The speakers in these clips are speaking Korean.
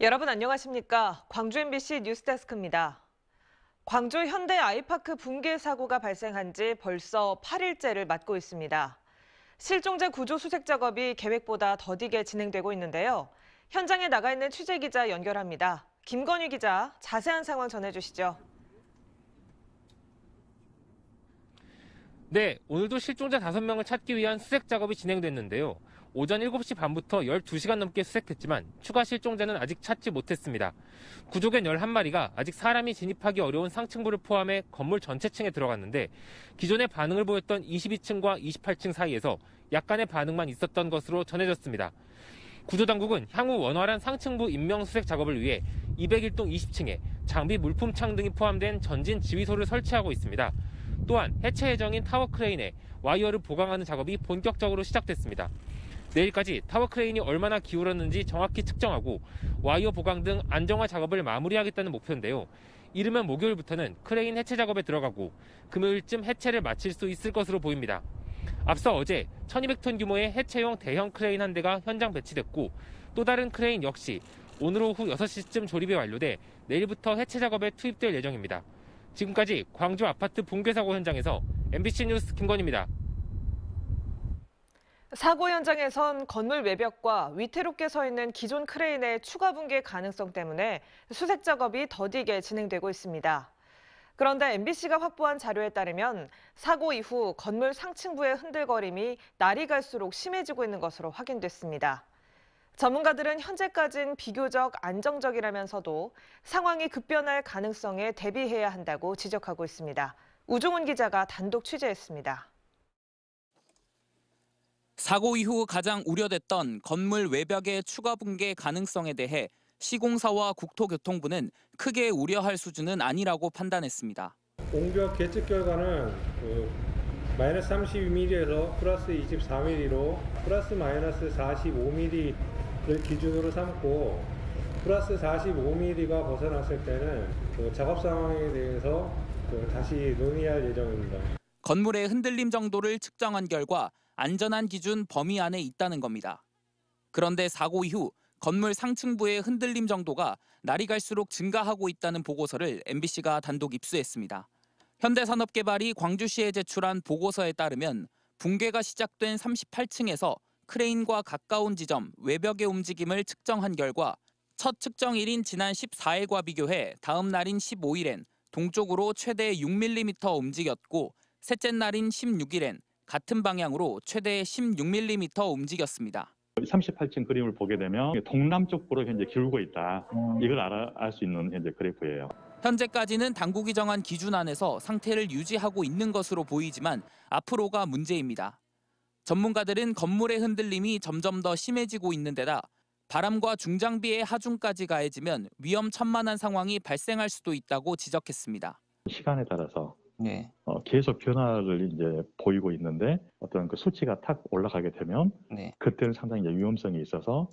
여러분 안녕하십니까? 광주 MBC 뉴스데스크입니다. 광주 현대 아이파크 붕괴 사고가 발생한 지 벌써 8일째를 맞고 있습니다. 실종자 구조 수색 작업이 계획보다 더디게 진행되고 있는데요. 현장에 나가 있는 취재 기자 연결합니다. 김건희 기자, 자세한 상황 전해주시죠. 네, 오늘도 실종자 5명을 찾기 위한 수색 작업이 진행됐는데요. 오전 7시 반부터 12시간 넘게 수색했지만 추가 실종자는 아직 찾지 못했습니다. 구조견 11마리가 아직 사람이 진입하기 어려운 상층부를 포함해 건물 전체 층에 들어갔는데 기존에 반응을 보였던 22층과 28층 사이에서 약간의 반응만 있었던 것으로 전해졌습니다. 구조당국은 향후 원활한 상층부 인명 수색 작업을 위해 201동 20층에 장비 물품창 등이 포함된 전진 지휘소를 설치하고 있습니다. 또한 해체 예정인 타워 크레인에 와이어를 보강하는 작업이 본격적으로 시작됐습니다. 내일까지 타워 크레인이 얼마나 기울었는지 정확히 측정하고 와이어 보강 등 안정화 작업을 마무리하겠다는 목표인데요. 이르면 목요일부터는 크레인 해체 작업에 들어가고 금요일쯤 해체를 마칠 수 있을 것으로 보입니다. 앞서 어제 1200톤 규모의 해체용 대형 크레인 한 대가 현장 배치됐고 또 다른 크레인 역시 오늘 오후 6시쯤 조립이 완료돼 내일부터 해체 작업에 투입될 예정입니다. 지금까지 광주 아파트 붕괴 사고 현장에서 MBC 뉴스 김건희입니다. 사고 현장에선 건물 외벽과 위태롭게 서 있는 기존 크레인의 추가 붕괴 가능성 때문에 수색 작업이 더디게 진행되고 있습니다. 그런데 MBC가 확보한 자료에 따르면 사고 이후 건물 상층부의 흔들거림이 날이 갈수록 심해지고 있는 것으로 확인됐습니다. 전문가들은 현재까진 비교적 안정적이라면서도 상황이 급변할 가능성에 대비해야 한다고 지적하고 있습니다. 우종훈 기자가 단독 취재했습니다. 사고 이후 가장 우려됐던 건물 외벽의 추가 붕괴 가능성에 대해 시공사와 국토교통부는 크게 우려할 수준은 아니라고 판단했습니다. 옹벽 계측 결과는 마이너스 32mm에서 플러스 24mm로 플러스 마이너스 45mm를 기준으로 삼고 플러스 45mm가 벗어났을 때는 작업 상황에 대해서 다시 논의할 예정입니다. 건물의 흔들림 정도를 측정한 결과 안전한 기준 범위 안에 있다는 겁니다. 그런데 사고 이후 건물 상층부의 흔들림 정도가 날이 갈수록 증가하고 있다는 보고서를 MBC가 단독 입수했습니다. 현대산업개발이 광주시에 제출한 보고서에 따르면 붕괴가 시작된 38층에서 크레인과 가까운 지점 외벽의 움직임을 측정한 결과 첫 측정일인 지난 14일과 비교해 다음 날인 15일엔 동쪽으로 최대 6mm 움직였고 셋째 날인 16일엔 같은 방향으로 최대 16mm 움직였습니다. 38층 그림을 보게 되면 동남쪽으로 현재 기울고 있다. 이걸 알 수 있는 현재 그래프예요. 현재까지는 당국이 정한 기준 안에서 상태를 유지하고 있는 것으로 보이지만 앞으로가 문제입니다. 전문가들은 건물의 흔들림이 점점 더 심해지고 있는 데다 바람과 중장비의 하중까지 가해지면 위험천만한 상황이 발생할 수도 있다고 지적했습니다. 시간에 따라서 계속 변화를 이제 보이고 있는데 어떤 그 수치가 탁 올라가게 되면 그때는 상당히 이제 위험성이 있어서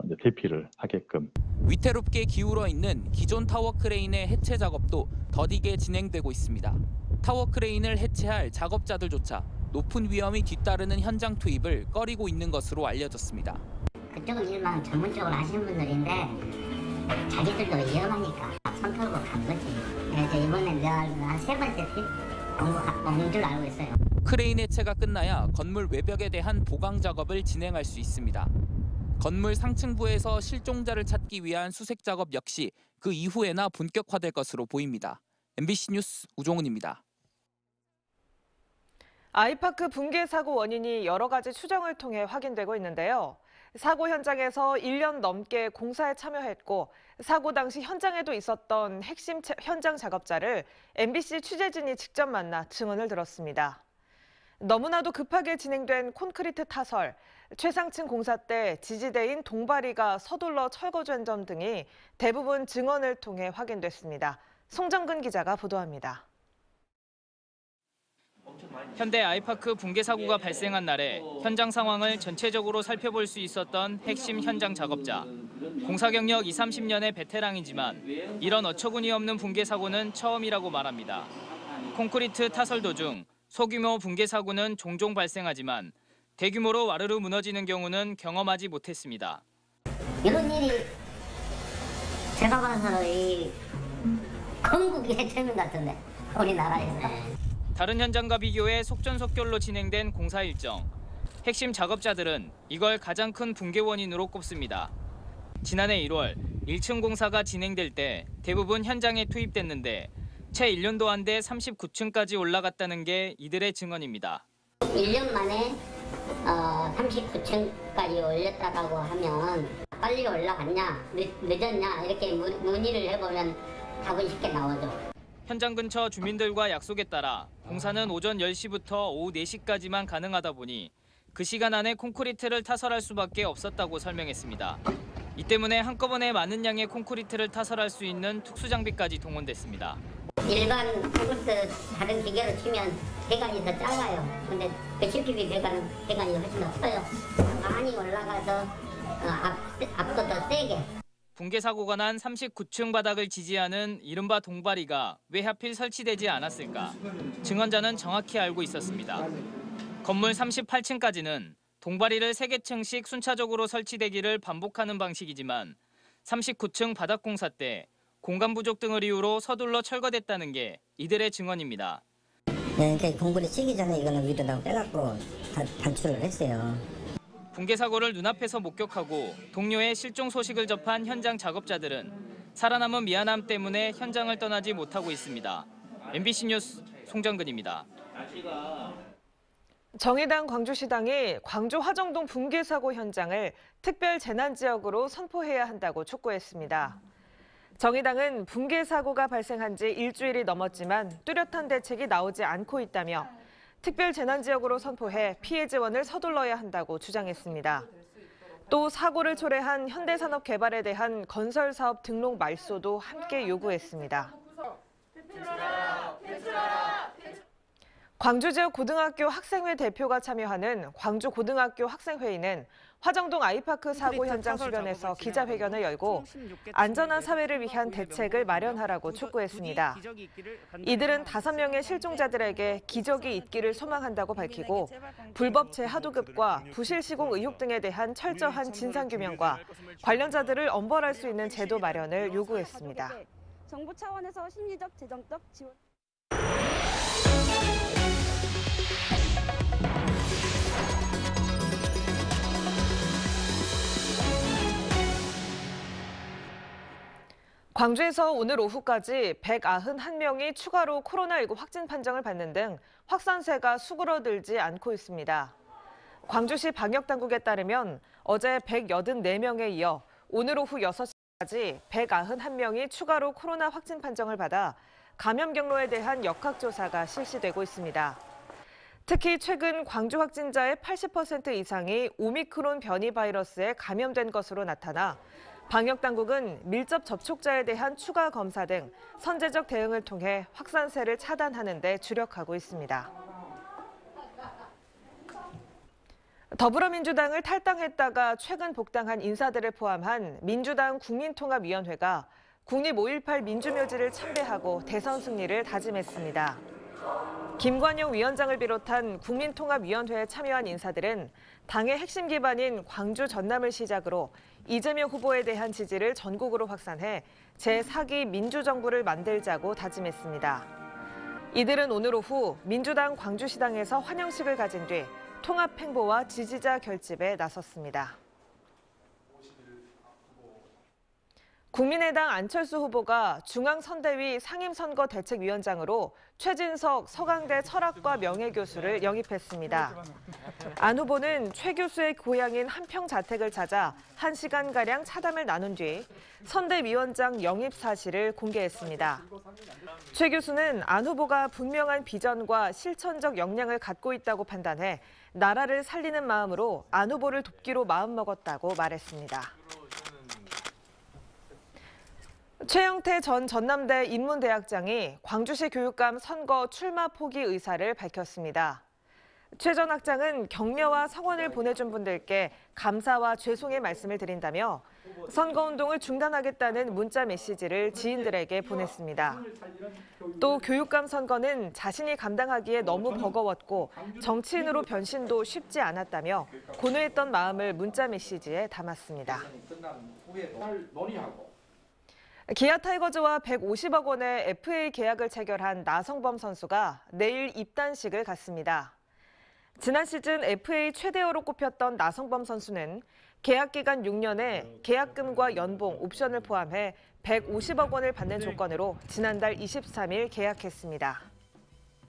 이제 대피를 하게끔. 위태롭게 기울어 있는 기존 타워 크레인의 해체 작업도 더디게 진행되고 있습니다. 타워 크레인을 해체할 작업자들조차 높은 위험이 뒤따르는 현장 투입을 꺼리고 있는 것으로 알려졌습니다. 그쪽은 일만 전문적으로 하시는 분들인데 자기들도 위험하니까 손 털고 간 거지. 그래서 이번에 내가 한 3번째 팀 온 줄 알고 있어요. 크레인 해체가 끝나야 건물 외벽에 대한 보강 작업을 진행할 수 있습니다. 건물 상층부에서 실종자를 찾기 위한 수색 작업 역시 그 이후에나 본격화될 것으로 보입니다. MBC 뉴스 우종훈입니다. 아이파크 붕괴 사고 원인이 여러 가지 추정을 통해 확인되고 있는데요. 사고 현장에서 1년 넘게 공사에 참여했고 사고 당시 현장에도 있었던 핵심 현장 작업자를 MBC 취재진이 직접 만나 증언을 들었습니다. 너무나도 급하게 진행된 콘크리트 타설, 최상층 공사 때 지지대인 동바리가 서둘러 철거된 점 등이 대부분 증언을 통해 확인됐습니다. 송정근 기자가 보도합니다. 현대 아이파크 붕괴 사고가 발생한 날에 현장 상황을 전체적으로 살펴볼 수 있었던 핵심 현장 작업자. 공사 경력 20-30년의 베테랑이지만 이런 어처구니 없는 붕괴 사고는 처음이라고 말합니다. 콘크리트 타설 도중 소규모 붕괴 사고는 종종 발생하지만 대규모로 와르르 무너지는 경우는 경험하지 못했습니다. 이런 일이 제가 봐서 이 건국의 최면 같은데 우리나라에서. 다른 현장과 비교해 속전속결로 진행된 공사 일정. 핵심 작업자들은 이걸 가장 큰 붕괴 원인으로 꼽습니다. 지난해 1월 1층 공사가 진행될 때 대부분 현장에 투입됐는데 채 1년도 안 돼 39층까지 올라갔다는 게 이들의 증언입니다. 1년 만에 39층까지 올렸다라고 하면 빨리 올라갔냐, 늦었냐 이렇게 문의를 해보면 답은 쉽게 나오죠. 현장 근처 주민들과 약속에 따라 공사는 오전 10시부터 오후 4시까지만 가능하다 보니 그 시간 안에 콘크리트를 타설할 수밖에 없었다고 설명했습니다. 이 때문에 한꺼번에 많은 양의 콘크리트를 타설할 수 있는 특수장비까지 동원됐습니다. 일반 콘크리트 다른 기계로 치면 배관이 더 작아요. 근데 그 CPB 배관이 훨씬 더 커요. 많이 올라가서 앞도 더 세게. 붕괴 사고가 난 39층 바닥을 지지하는 이른바 동바리가 왜 하필 설치되지 않았을까? 증언자는 정확히 알고 있었습니다. 건물 38층까지는 동바리를 3개층씩 순차적으로 설치되기를 반복하는 방식이지만 39층 바닥 공사 때 공간 부족 등을 이유로 서둘러 철거됐다는 게 이들의 증언입니다. 네, 그러니까 공부를 치기 전에 이거는 위로 다 빼갖고 단추를 했어요. 붕괴 사고를 눈앞에서 목격하고 동료의 실종 소식을 접한 현장 작업자들은 살아남은 미안함 때문에 현장을 떠나지 못하고 있습니다. MBC 뉴스 송정근입니다. 정의당 광주시당이 광주 화정동 붕괴 사고 현장을 특별 재난 지역으로 선포해야 한다고 촉구했습니다. 정의당은 붕괴 사고가 발생한 지 일주일이 넘었지만 뚜렷한 대책이 나오지 않고 있다며 특별 재난 지역으로 선포해 피해 지원을 서둘러야 한다고 주장했습니다. 또 사고를 초래한 현대산업개발에 대한 건설사업 등록 말소도 함께 요구했습니다. 광주 지역 고등학교 학생회 대표가 참여하는 광주 고등학교 학생회의는 화정동 아이파크 사고 현장 주변에서 기자회견을 열고 안전한 사회를 위한 대책을 마련하라고 촉구했습니다. 이들은 5명의 실종자들에게 기적이 있기를 소망한다고 밝히고 불법 재하도급과 부실 시공 의혹 등에 대한 철저한 진상규명과 관련자들을 엄벌할 수 있는 제도 마련을 요구했습니다. 정부 차원에서 심리적, 재정적 지원. 광주에서 오늘 오후까지 191명이 추가로 코로나19 확진 판정을 받는 등 확산세가 수그러들지 않고 있습니다. 광주시 방역당국에 따르면 어제 184명에 이어 오늘 오후 6시까지 191명이 추가로 코로나 확진 판정을 받아 감염 경로에 대한 역학조사가 실시되고 있습니다. 특히 최근 광주 확진자의 80% 이상이 오미크론 변이 바이러스에 감염된 것으로 나타나 방역당국은 밀접 접촉자에 대한 추가 검사 등 선제적 대응을 통해 확산세를 차단하는 데 주력하고 있습니다. 더불어민주당을 탈당했다가 최근 복당한 인사들을 포함한 민주당 국민통합위원회가 국립 5.18 민주묘지를 참배하고 대선 승리를 다짐했습니다. 김관영 위원장을 비롯한 국민통합위원회에 참여한 인사들은 당의 핵심 기반인 광주 전남을 시작으로 이재명 후보에 대한 지지를 전국으로 확산해 제4기 민주정부를 만들자고 다짐했습니다. 이들은 오늘 오후 민주당 광주시당에서 환영식을 가진 뒤 통합행보와 지지자 결집에 나섰습니다. 국민의당 안철수 후보가 중앙선대위 상임선거대책위원장으로 최진석 서강대 철학과 명예교수를 영입했습니다. 안 후보는 최 교수의 고향인 한평자택을 찾아 1시간가량 차담을 나눈 뒤 선대위원장 영입 사실을 공개했습니다. 최 교수는 안 후보가 분명한 비전과 실천적 역량을 갖고 있다고 판단해 나라를 살리는 마음으로 안 후보를 돕기로 마음먹었다고 말했습니다. 최영태 전 전남대 인문대학장이 광주시 교육감 선거 출마 포기 의사를 밝혔습니다. 최 전 학장은 격려와 성원을 보내준 분들께 감사와 죄송의 말씀을 드린다며 선거운동을 중단하겠다는 문자 메시지를 지인들에게 보냈습니다. 또 교육감 선거는 자신이 감당하기에 너무 버거웠고 정치인으로 변신도 쉽지 않았다며 고뇌했던 마음을 문자 메시지에 담았습니다. 기아 타이거즈와 150억 원의 FA 계약을 체결한 나성범 선수가 내일 입단식을 갖습니다. 지난 시즌 FA 최대어로 꼽혔던 나성범 선수는 계약 기간 6년에 계약금과 연봉, 옵션을 포함해 150억 원을 받는 조건으로 지난달 23일 계약했습니다.